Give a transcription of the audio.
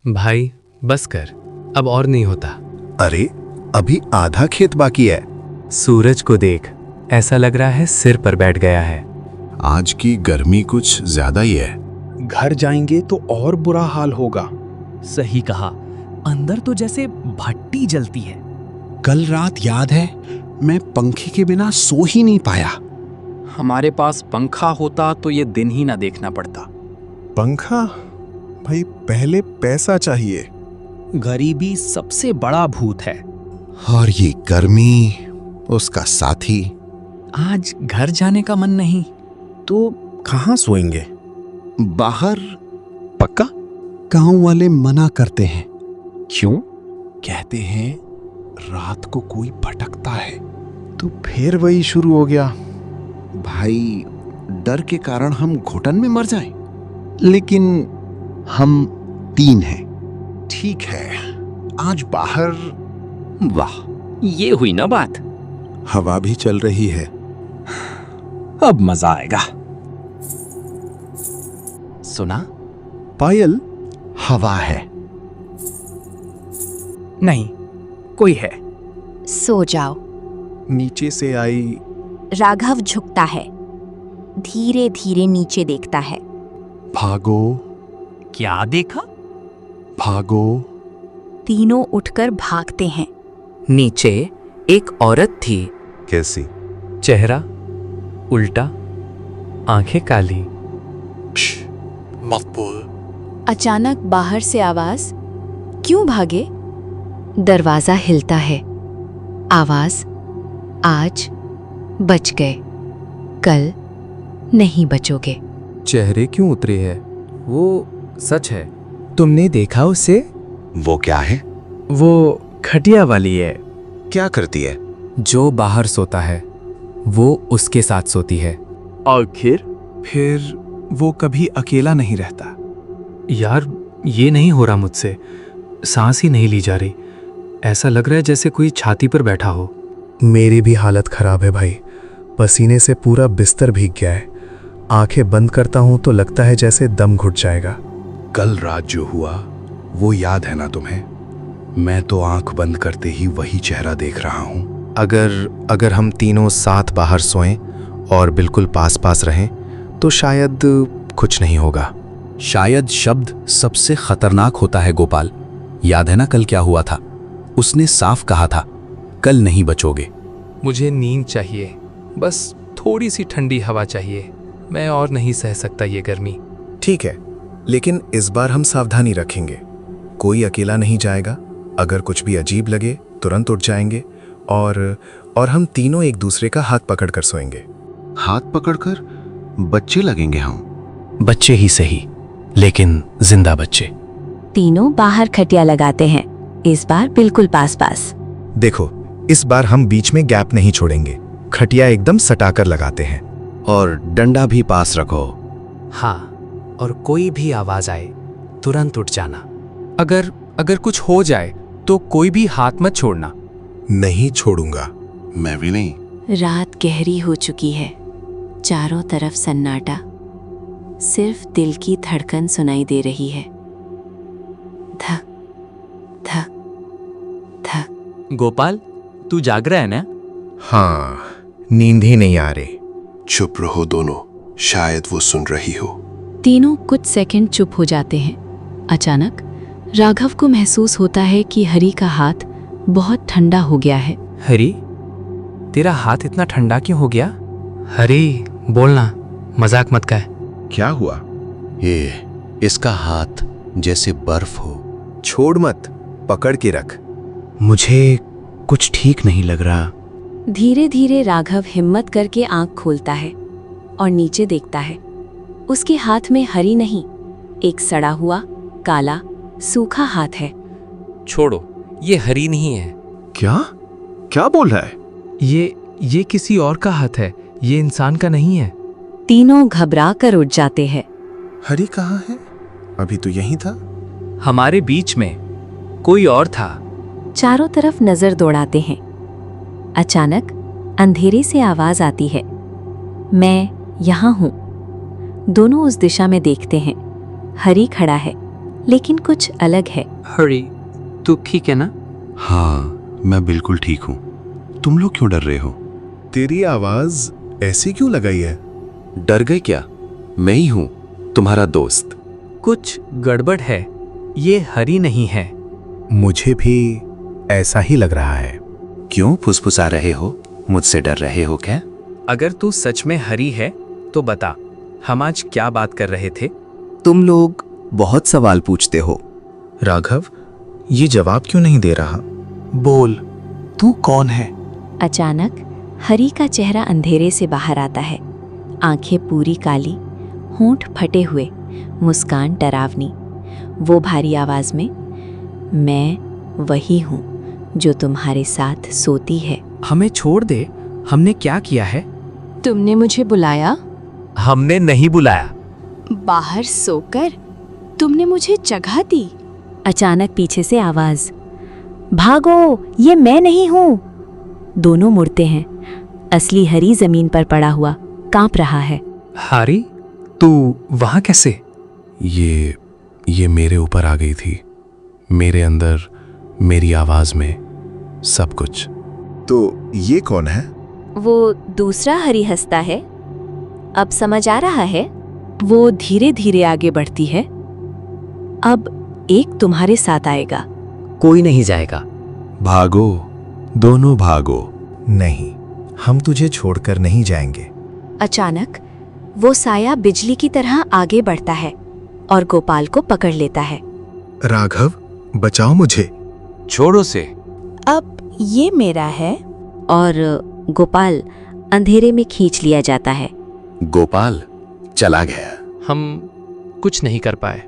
भाई बस कर, अब और नहीं होता। अरे अभी आधा खेत बाकी है। सूरज को देख, ऐसा लग रहा है सिर पर बैठ गया है। आज की गर्मी कुछ ज्यादा ही है। घर जाएंगे तो और बुरा हाल होगा। सही कहा, अंदर तो जैसे भट्टी जलती है। कल रात याद है, मैं पंखे के बिना सो ही नहीं पाया। हमारे पास पंखा होता तो ये दिन ही ना देखना पड़ता। पंखा? भाई पहले पैसा चाहिए। गरीबी सबसे बड़ा भूत है। और ये गर्मी उसका साथी। आज घर जाने का मन नहीं। तो कहाँ सोएंगे? बाहर। पक्का? गांव वाले मना करते हैं। क्यों? कहते हैं रात को कोई भटकता है। तो फिर वही शुरू हो गया। भाई डर के कारण हम घुटन में मर जाएं। लेकिन हम 3 हैं। ठीक है, आज बाहर। वाह, ये हुई ना बात। हवा भी चल रही है। अब मजा आएगा। सुना? पायल, हवा है। नहीं, कोई है। सो जाओ। नीचे से आई। राघव झुकता है, धीरे धीरे नीचे देखता है। भागो क्या देखा? भागो। तीनों उठकर भागते हैं। नीचे एक औरत थी। कैसी? चेहरा उल्टा, आंखें काली। मत बोल। अचानक बाहर से आवाज, क्यों भागे? दरवाजा हिलता है। आवाज, आज बच गए, कल नहीं बचोगे। चेहरे क्यों उतरे है? वो सच है। तुमने देखा उसे? वो क्या है? वो खटिया वाली है। क्या करती है? जो बाहर सोता है वो उसके साथ सोती है। आखिर फिर वो कभी अकेला नहीं रहता। यार ये नहीं हो रहा मुझसे, सांस ही नहीं ली जा रही। ऐसा लग रहा है जैसे कोई छाती पर बैठा हो। मेरी भी हालत खराब है भाई, पसीने से पूरा बिस्तर भीग गया है। आंखें बंद करता हूं तो लगता है जैसे दम घुट जाएगा। कल रात जो हुआ वो याद है ना तुम्हें? मैं तो आंख बंद करते ही वही चेहरा देख रहा हूं। अगर हम तीनों साथ बाहर सोएं और बिल्कुल पास पास रहें तो शायद कुछ नहीं होगा। शायद शब्द सबसे खतरनाक होता है गोपाल। याद है ना कल क्या हुआ था? उसने साफ कहा था, कल नहीं बचोगे। मुझे नींद चाहिए, बस थोड़ी सी ठंडी हवा चाहिए। मैं और नहीं सह सकता ये गर्मी। ठीक है, लेकिन इस बार हम सावधानी रखेंगे। कोई अकेला नहीं जाएगा। अगर कुछ भी अजीब लगे तुरंत उठ जाएंगे और हम तीनों एक दूसरे का हाथ पकड़कर सोएंगे। हाथ पकड़कर? बच्चे लगेंगे हम। बच्चे ही सही, लेकिन जिंदा बच्चे। तीनों बाहर खटिया लगाते हैं, इस बार बिल्कुल पास पास। देखो, इस बार हम बीच में गैप नहीं छोड़ेंगे। खटिया एकदम सटाकर लगाते हैं। और डंडा भी पास रखो। हाँ, और कोई भी आवाज आए तुरंत उठ जाना। अगर कुछ हो जाए तो कोई भी हाथ मत छोड़ना। नहीं छोड़ूंगा। मैं भी नहीं। रात गहरी हो चुकी है, चारों तरफ सन्नाटा, सिर्फ दिल की धड़कन सुनाई दे रही है। धक धक धक। गोपाल, तू जाग रहा है ना? हाँ, नींद ही नहीं आ रही। चुप रहो दोनों, शायद वो सुन रही हो। तीनों कुछ सेकंड चुप हो जाते हैं। अचानक राघव को महसूस होता है कि हरी का हाथ बहुत ठंडा हो गया है। हरी, तेरा हाथ इतना ठंडा क्यों हो गया? हरी बोलना, मजाक मत कर। क्या हुआ? ये इसका हाथ जैसे बर्फ हो। छोड़ मत, पकड़ के रख। मुझे कुछ ठीक नहीं लग रहा। धीरे धीरे राघव हिम्मत करके आंख खोलता है और नीचे देखता है। उसके हाथ में हरी नहीं, एक सड़ा हुआ काला सूखा हाथ है। छोड़ो, ये हरी नहीं है। क्या क्या बोल रहा है? ये किसी और का हाथ है, ये इंसान का नहीं है। तीनों घबरा कर उठ जाते हैं। हरी कहाँ है? अभी तो यहीं था। हमारे बीच में कोई और था। चारों तरफ नजर दौड़ाते हैं। अचानक अंधेरे से आवाज आती है, मैं यहाँ हूँ। दोनों उस दिशा में देखते हैं। हरी खड़ा है, लेकिन कुछ अलग है। हरी, तू ठीक है ना? हाँ, मैं बिल्कुल ठीक हूँ। तुम लोग क्यों डर रहे हो? तेरी आवाज ऐसी क्यों लगाई है? डर गए क्या? मैं ही हूँ, तुम्हारा दोस्त। कुछ गड़बड़ है, ये हरी नहीं है। मुझे भी ऐसा ही लग रहा है। क्यों फुसफुसा रहे हो? मुझसे डर रहे हो क्या? अगर तू सच में हरी है तो बता, हम आज क्या बात कर रहे थे? तुम लोग बहुत सवाल पूछते हो। राघव, ये जवाब क्यों नहीं दे रहा? बोल, तू कौन है? अचानक हरी का चेहरा अंधेरे से बाहर आता है। आंखें पूरी काली, होंठ फटे हुए, मुस्कान डरावनी। वो भारी आवाज में, मैं वही हूँ जो तुम्हारे साथ सोती है। हमें छोड़ दे, हमने क्या किया है? तुमने मुझे बुलाया, हमने नहीं बुलाया। बाहर सोकर तुमने मुझे जगह दी। अचानक पीछे से आवाज, भागो, ये मैं नहीं हूँ। दोनों मुड़ते हैं। असली हरी जमीन पर पड़ा हुआ कांप रहा है। हरी, तू वहां कैसे? ये मेरे ऊपर आ गई थी, मेरे अंदर, मेरी आवाज में, सब कुछ। तो ये कौन है? वो दूसरा हरी हंसता है। अब समझ आ रहा है। वो धीरे धीरे आगे बढ़ती है। अब एक तुम्हारे साथ आएगा। कोई नहीं जाएगा। भागो, दोनों भागो। नहीं, हम तुझे छोड़कर नहीं जाएंगे। अचानक वो साया बिजली की तरह आगे बढ़ता है और गोपाल को पकड़ लेता है। राघव, बचाओ मुझे। छोड़ो से। अब ये मेरा है। और गोपाल अंधेरे में खींच लिया जाता है। गोपाल चला गया। हम कुछ नहीं कर पाए।